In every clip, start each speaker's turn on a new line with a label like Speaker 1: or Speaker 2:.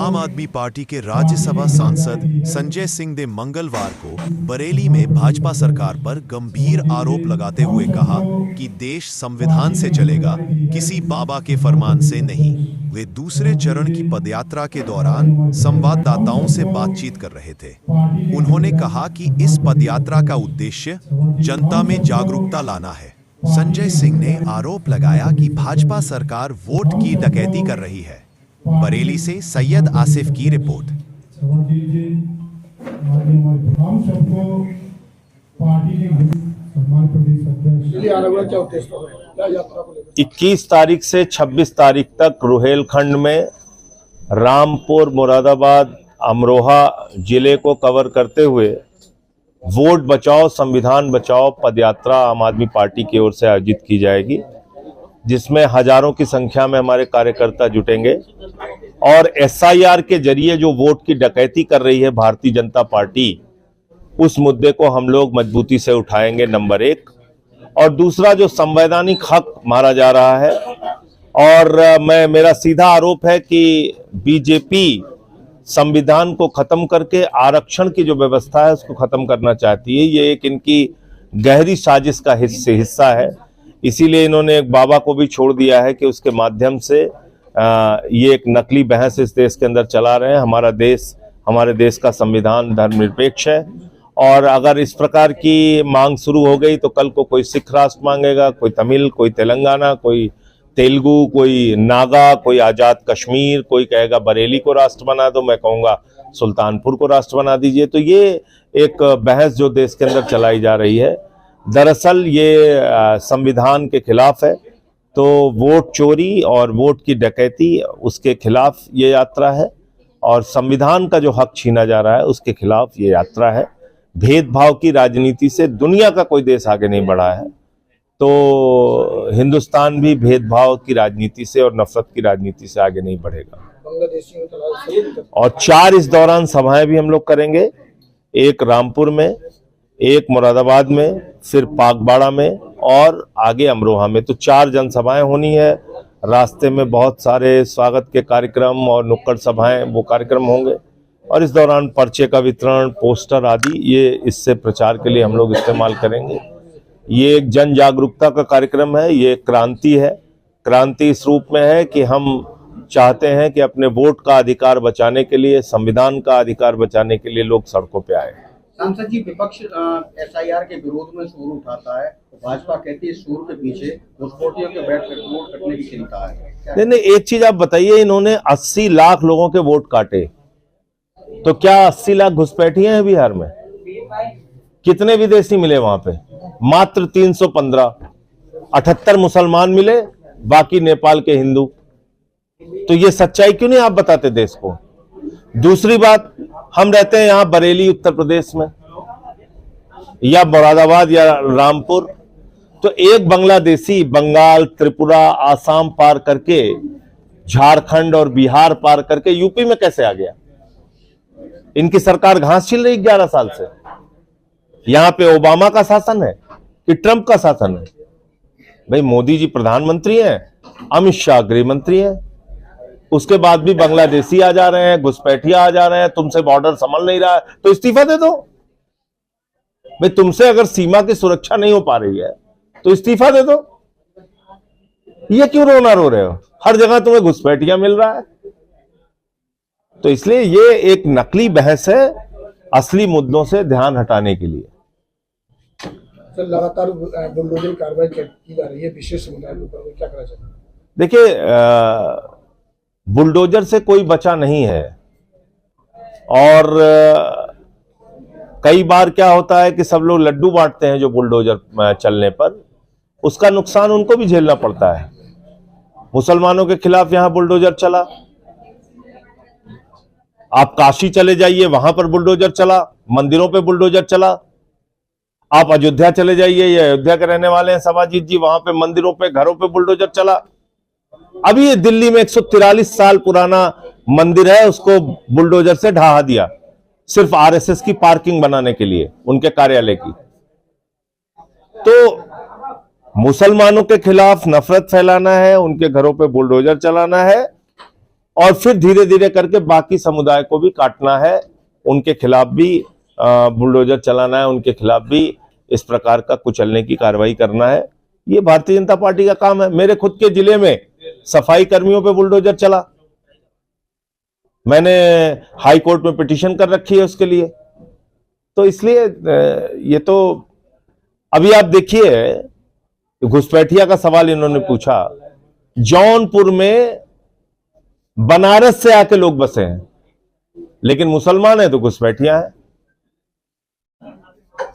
Speaker 1: आम आदमी पार्टी के राज्यसभा सांसद संजय सिंह ने मंगलवार को बरेली में भाजपा सरकार पर गंभीर आरोप लगाते हुए कहा कि देश संविधान से चलेगा, किसी बाबा के फरमान से नहीं। वे दूसरे चरण की पदयात्रा के दौरान संवाददाताओं से बातचीत कर रहे थे। उन्होंने कहा कि इस पदयात्रा का उद्देश्य जनता में जागरूकता लाना है। संजय सिंह ने आरोप लगाया कि भाजपा सरकार वोट की डकैती कर रही है। बरेली से सैयद आसिफ की रिपोर्ट।
Speaker 2: 21 तारीख से 26 तारीख तक रुहेलखंड में रामपुर, मुरादाबाद, अमरोहा जिले को कवर करते हुए वोट बचाओ संविधान बचाओ पदयात्रा आम आदमी पार्टी की ओर से आयोजित की जाएगी, जिसमें हजारों की संख्या में हमारे कार्यकर्ता जुटेंगे और एसआईआर के जरिए जो वोट की डकैती कर रही है भारतीय जनता पार्टी, उस मुद्दे को हम लोग मजबूती से उठाएंगे, नंबर एक। और दूसरा, जो संवैधानिक हक मारा जा रहा है, और मेरा सीधा आरोप है कि बीजेपी संविधान को खत्म करके आरक्षण की जो व्यवस्था है उसको खत्म करना चाहती है। ये एक इनकी गहरी साजिश का हिस्सा है। इसीलिए इन्होंने एक बाबा को भी छोड़ दिया है कि उसके माध्यम से ये एक नकली बहस इस देश के अंदर चला रहे हैं। हमारे देश का संविधान धर्मनिरपेक्ष है, और अगर इस प्रकार की मांग शुरू हो गई तो कल को कोई सिख राष्ट्र मांगेगा, कोई तमिल, कोई तेलंगाना, कोई तेलुगु, कोई नागा, कोई आजाद कश्मीर, कोई कहेगा बरेली को राष्ट्र बना दो, मैं कहूँगा सुल्तानपुर को राष्ट्र बना दीजिए। तो ये एक बहस जो देश के अंदर चलाई जा रही है, दरअसल ये संविधान के खिलाफ है। तो वोट चोरी और वोट की डकैती, उसके खिलाफ ये यात्रा है, और संविधान का जो हक छीना जा रहा है उसके खिलाफ ये यात्रा है। भेदभाव की राजनीति से दुनिया का कोई देश आगे नहीं बढ़ा है, तो हिंदुस्तान भी भेदभाव की राजनीति से और नफरत की राजनीति से आगे नहीं बढ़ेगा। और 4 इस दौरान सभाएं भी हम लोग करेंगे, एक रामपुर में, एक मुरादाबाद में, फिर पागबाड़ा में और आगे अमरोहा में। तो 4 जनसभाएं होनी है। रास्ते में बहुत सारे स्वागत के कार्यक्रम और नुक्कड़ सभाएं, वो कार्यक्रम होंगे, और इस दौरान पर्चे का वितरण, पोस्टर आदि, ये इससे प्रचार के लिए हम लोग इस्तेमाल करेंगे। ये एक जन जागरूकता का कार्यक्रम है, ये क्रांति है। क्रांति इस रूप में है कि हम चाहते हैं कि अपने वोट का अधिकार बचाने के लिए, संविधान का अधिकार बचाने के लिए लोग सड़कों पे आए।
Speaker 3: सांसद जी, विपक्ष एसआईआर के विरोध में शोर उठाता है, तो भाजपा कहती है शोर के पीछे घुसपैठियों के वोट कटने की चिंता है।
Speaker 2: नहीं, एक चीज आप बताइए, इन्होंने 80 लाख लोगों के वोट काटे, तो क्या 80 लाख घुसपैठिए हैं बिहार में? कितने विदेशी मिले वहां पे? मात्र 315। 78 मुसलमान मिले, बाकी नेपाल के हिंदू। तो ये सच्चाई क्यों नहीं आप बताते देश को? दूसरी बात, हम रहते हैं यहां बरेली उत्तर प्रदेश में, या मुरादाबाद या रामपुर, तो एक बांग्लादेशी बंगाल, त्रिपुरा, आसाम पार करके, झारखंड और बिहार पार करके यूपी में कैसे आ गया? इनकी सरकार घास छील रही 11 साल से। यहां पे ओबामा का शासन है कि ट्रंप का शासन है? भाई, मोदी जी प्रधानमंत्री हैं, अमित शाह गृह मंत्री हैं, उसके बाद भी बांग्लादेशी आ जा रहे हैं, घुसपैठिया आ जा रहे हैं। तुमसे बॉर्डर संभल नहीं रहा है तो इस्तीफा दे दो। भाई, तुमसे अगर सीमा की सुरक्षा नहीं हो पा रही है तो इस्तीफा दे दो। ये क्यों रोना रो रहे हो? हर जगह तुम्हें घुसपैठिया मिल रहा है। तो इसलिए ये एक नकली बहस है, असली मुद्दों से ध्यान हटाने के लिए।
Speaker 4: सर, लगातार बुलडोजर कार्रवाई की जा रही है विशेष समुदाय के ऊपर, क्या करना चाहिए?
Speaker 2: देखिए, बुलडोजर से कोई बचा नहीं है, और कई बार क्या होता है कि सब लोग लड्डू बांटते हैं जो बुलडोजर चलने पर, उसका नुकसान उनको भी झेलना पड़ता है। मुसलमानों के खिलाफ यहां बुलडोजर चला, आप काशी चले जाइए, वहां पर बुलडोजर चला, मंदिरों पे बुलडोजर चला। आप अयोध्या चले जाइए, ये अयोध्या के रहने वाले हैं सवाजीत जी, वहां पे मंदिरों पे, घरों पे बुलडोजर चला। अभी ये दिल्ली में 143 साल पुराना मंदिर है, उसको बुलडोजर से ढहा दिया, सिर्फ आरएसएस की पार्किंग बनाने के लिए, उनके कार्यालय की। तो मुसलमानों के खिलाफ नफरत फैलाना है, उनके घरों पे बुलडोजर चलाना है, और फिर धीरे धीरे करके बाकी समुदाय को भी काटना है, उनके खिलाफ भी बुलडोजर चलाना है, उनके खिलाफ भी इस प्रकार का कुचलने की कार्रवाई करना है। ये भारतीय जनता पार्टी का काम है। मेरे खुद के जिले में सफाई कर्मियों पे बुलडोजर चला, मैंने हाई कोर्ट में पिटीशन कर रखी है उसके लिए। तो इसलिए ये तो अभी आप देखिए, घुसपैठिया का सवाल इन्होंने पूछा, जौनपुर में बनारस से आके लोग बसे हैं, लेकिन मुसलमान है तो घुसपैठिया है।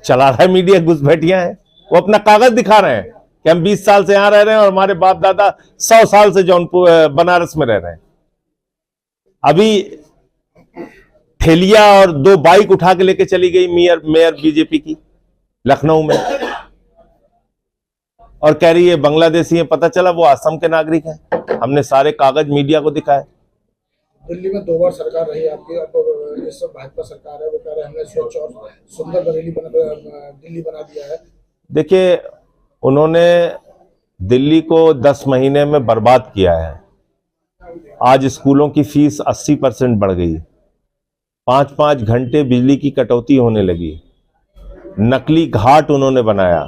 Speaker 2: चला रहा है मीडिया घुसपैठिया है, वो अपना कागज दिखा रहे हैं कि हम 20 साल से यहां रह रहे हैं और हमारे बाप दादा 100 साल से जौनपुर बनारस में रह रहे हैं। अभी ठेलिया और 2 बाइक उठा के लेके चली गई मेयर बीजेपी की लखनऊ में, और कह रही है बांग्लादेशी है। पता चला वो असम के नागरिक हैं। हमने सारे कागज मीडिया को दिखाए।
Speaker 4: दिल्ली में 2 बार सरकार रही आपकी, अब इस भाजपा सरकार है, वो कह रहे हैं हमने स्वच्छ और सुंदर दिल्ली बना दिया है।
Speaker 2: देखिए, उन्होंने दिल्ली को 10 महीने में बर्बाद किया है। आज स्कूलों की फीस 80% बढ़ गई, 5-5 घंटे बिजली की कटौती होने लगी, नकली घाट उन्होंने बनाया।